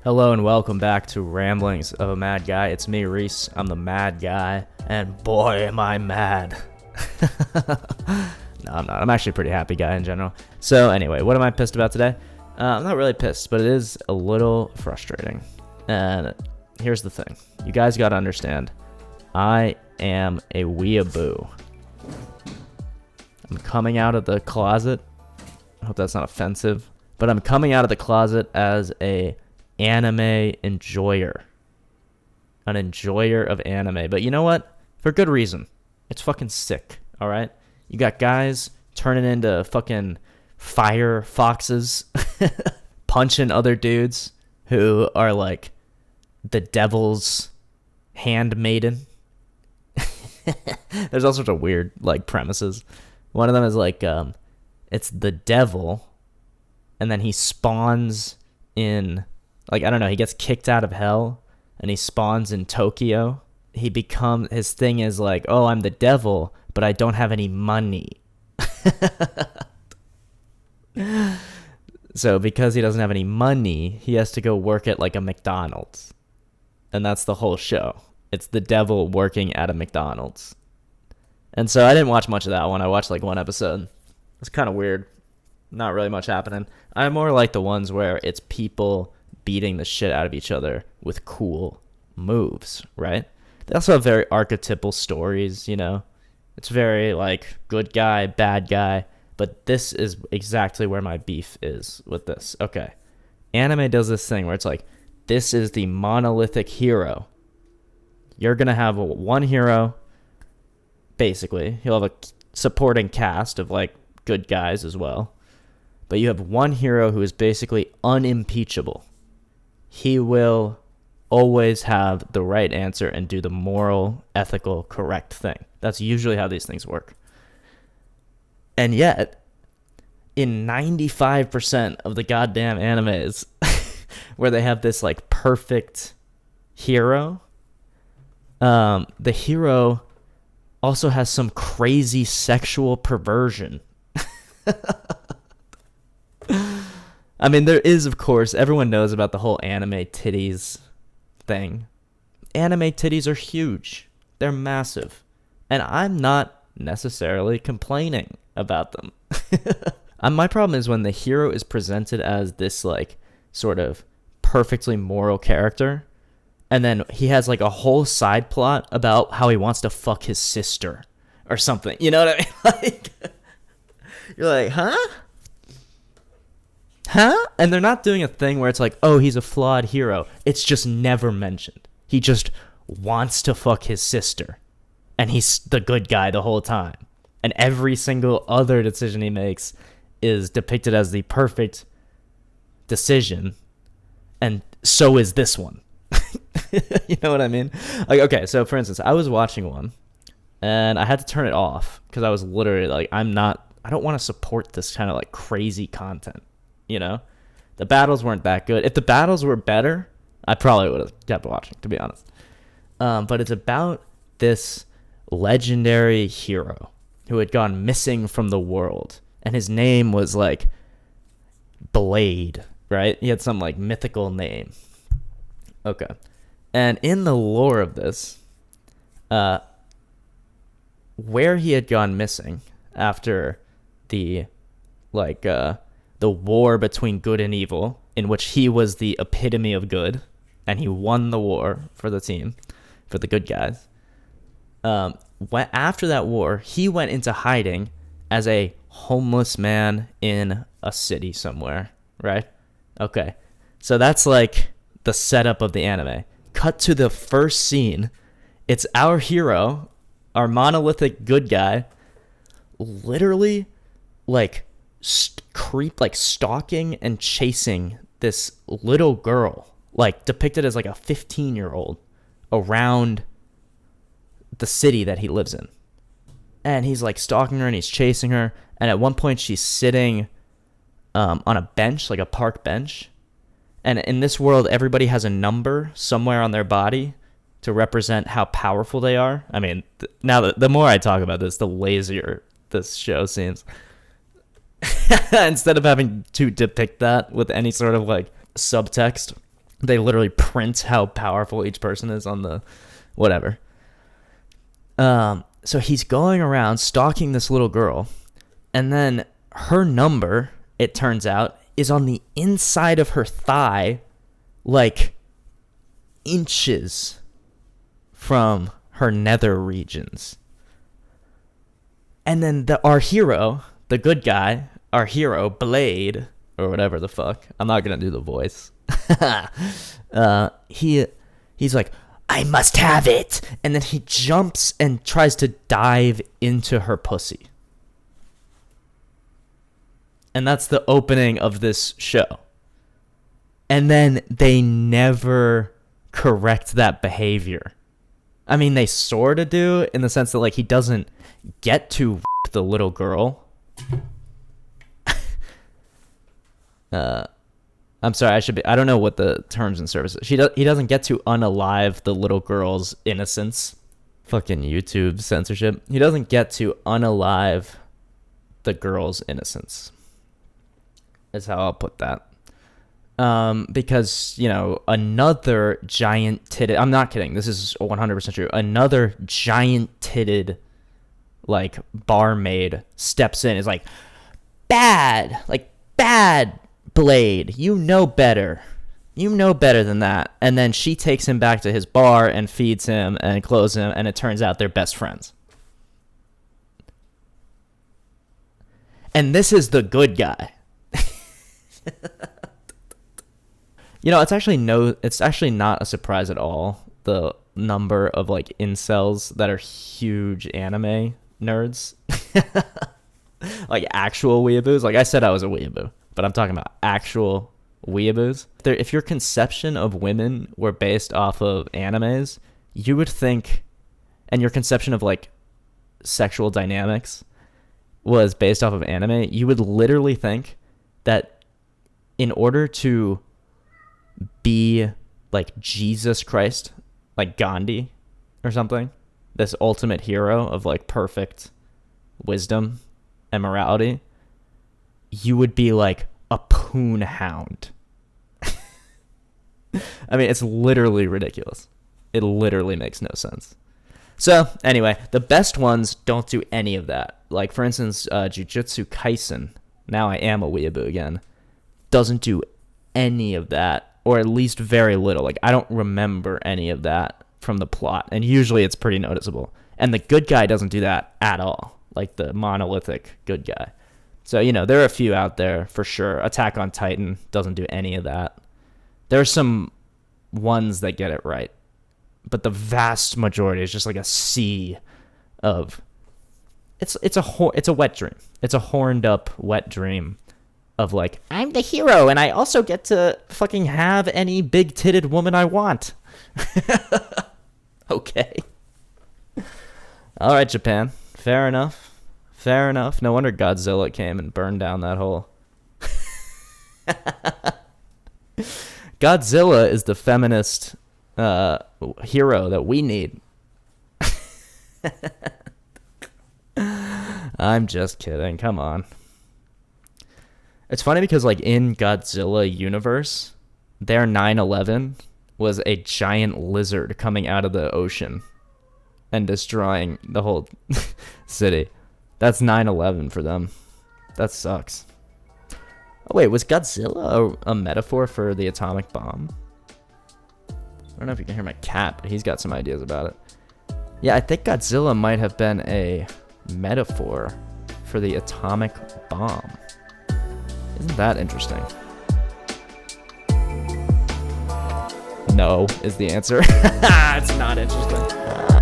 Hello and welcome back to Ramblings of a Mad Guy. It's me, Reese. I'm the mad guy, and boy, am I mad. No, I'm not. I'm actually a pretty happy guy in general. So anyway, what am I pissed about today? I'm not really pissed, but it is a little frustrating. And here's the thing. You guys gotta understand. I am a weeaboo. I'm coming out of the closet. I hope that's not offensive. But I'm coming out of the closet as a anime enjoyer. An enjoyer of anime. But you know what? For good reason. It's fucking sick, alright? You got guys turning into fucking fire foxes, punching other dudes who are like the devil's handmaiden. There's all sorts of weird like premises. One of them is like it's the devil, and then he spawns in, like, I don't know, he gets kicked out of hell and he spawns in Tokyo. His thing is like, oh, I'm the devil, but I don't have any money. So because he doesn't have any money, he has to go work at like a McDonald's. And that's the whole show. It's the devil working at a McDonald's. And so I didn't watch much of that one. I watched like one episode. It's kind of weird. Not really much happening. I more like the ones where it's people beating the shit out of each other with cool moves, right? They also have very archetypal stories, you know? It's very like good guy, bad guy. But this is exactly where my beef is with this. Okay. Anime does this thing where it's like, this is the monolithic hero. You're going to have one hero, basically. He'll have a supporting cast of like good guys as well. But you have one hero who is basically unimpeachable. He will always have the right answer and do the moral, ethical, correct thing. That's usually how these things work. And yet, in 95% of the goddamn animes where they have this like perfect hero, the hero also has some crazy sexual perversion. I mean, there is, of course, everyone knows about the whole anime titties thing. Anime titties are huge. They're massive. And I'm not necessarily complaining about them. My problem is when the hero is presented as this, like, sort of perfectly moral character, and then he has, like, a whole side plot about how he wants to fuck his sister or something. You know what I mean? Like, you're like, huh? And they're not doing a thing where it's like, oh, he's a flawed hero. It's just never mentioned. He just wants to fuck his sister. And he's the good guy the whole time. And every single other decision he makes is depicted as the perfect decision. And so is this one. You know what I mean? Like, okay, so for instance, I was watching one. And I had to turn it off. Because I was literally like, I don't want to support this kind of like crazy content. You know, the battles weren't that good. If the battles were better, I probably would have kept watching, to be honest. But it's about this legendary hero who had gone missing from the world. And his name was like Blade, right? He had some like mythical name. Okay. And in the lore of this, where he had gone missing after the the war between good and evil, in which he was the epitome of good, and he won the war for the team, for the good guys. After that war, he went into hiding as a homeless man in a city somewhere, right? Okay, so that's like the setup of the anime. Cut to the first scene. It's our hero, our monolithic good guy, literally like stalking and chasing this little girl, like depicted as like a 15-year-old around the city that he lives in. And he's like stalking her and he's chasing her. And at one point she's sitting on a bench, like a park bench. And in this world, everybody has a number somewhere on their body to represent how powerful they are. I mean, now the more I talk about this, the lazier this show seems. Instead of having to depict that with any sort of like subtext. They literally print how powerful each person is on the whatever. So he's going around stalking this little girl, and then her number, it turns out, is on the inside of her thigh, like inches from her nether regions. And then our hero, the good guy, our hero, Blade, or whatever the fuck. I'm not going to do the voice. He's like, I must have it. And then he jumps and tries to dive into her pussy. And that's the opening of this show. And then they never correct that behavior. I mean, they sort of do, in the sense that, like, he doesn't get to the little girl. I'm sorry, I don't know what the terms and services. He doesn't get to unalive the little girl's innocence. Fucking YouTube censorship. He doesn't get to unalive the girl's innocence. Is how I'll put that. Because, you know, another giant-titted... I'm not kidding. This is 100% true. Another giant-titted, like, barmaid steps in. Is like, bad. Like, bad, Blade. You know better. You know better than that. And then she takes him back to his bar and feeds him and clothes him, and it turns out they're best friends. And this is the good guy. You know, it's actually not a surprise at all, the number of, like, incels that are huge anime nerds. Like, actual weeaboos. Like, I said I was a weeaboo, but I'm talking about actual weeaboos. If your conception of women were based off of animes, you would think, and your conception of, like, sexual dynamics was based off of anime, you would literally think that in order to be like Jesus Christ, like Gandhi or something, this ultimate hero of, like, perfect wisdom and morality, you would be like a poon hound. I mean, it's literally ridiculous. It literally makes no sense. So anyway, the best ones don't do any of that. Like, for instance, Jujutsu Kaisen, now I am a weeaboo again, doesn't do any of that, or at least very little. Like, I don't remember any of that from the plot, and usually it's pretty noticeable. And the good guy doesn't do that at all, like the monolithic good guy. So, you know, there are a few out there for sure. Attack on Titan doesn't do any of that. There are some ones that get it right, but the vast majority is just like a sea of... It's a wet dream. It's a horned up wet dream of, like, I'm the hero and I also get to fucking have any big titted woman I want. Okay. All right, Japan. Fair enough. Fair enough. No wonder Godzilla came and burned down that hole. Godzilla is the feminist hero that we need. I'm just kidding. Come on. It's funny because, like, in Godzilla universe, their 9/11 was a giant lizard coming out of the ocean and destroying the whole city. That's 9/11 for them. That sucks. Oh, wait, was Godzilla a metaphor for the atomic bomb? I don't know if you can hear my cat, but he's got some ideas about it. Yeah, I think Godzilla might have been a metaphor for the atomic bomb. Isn't that interesting? No is the answer. It's not interesting.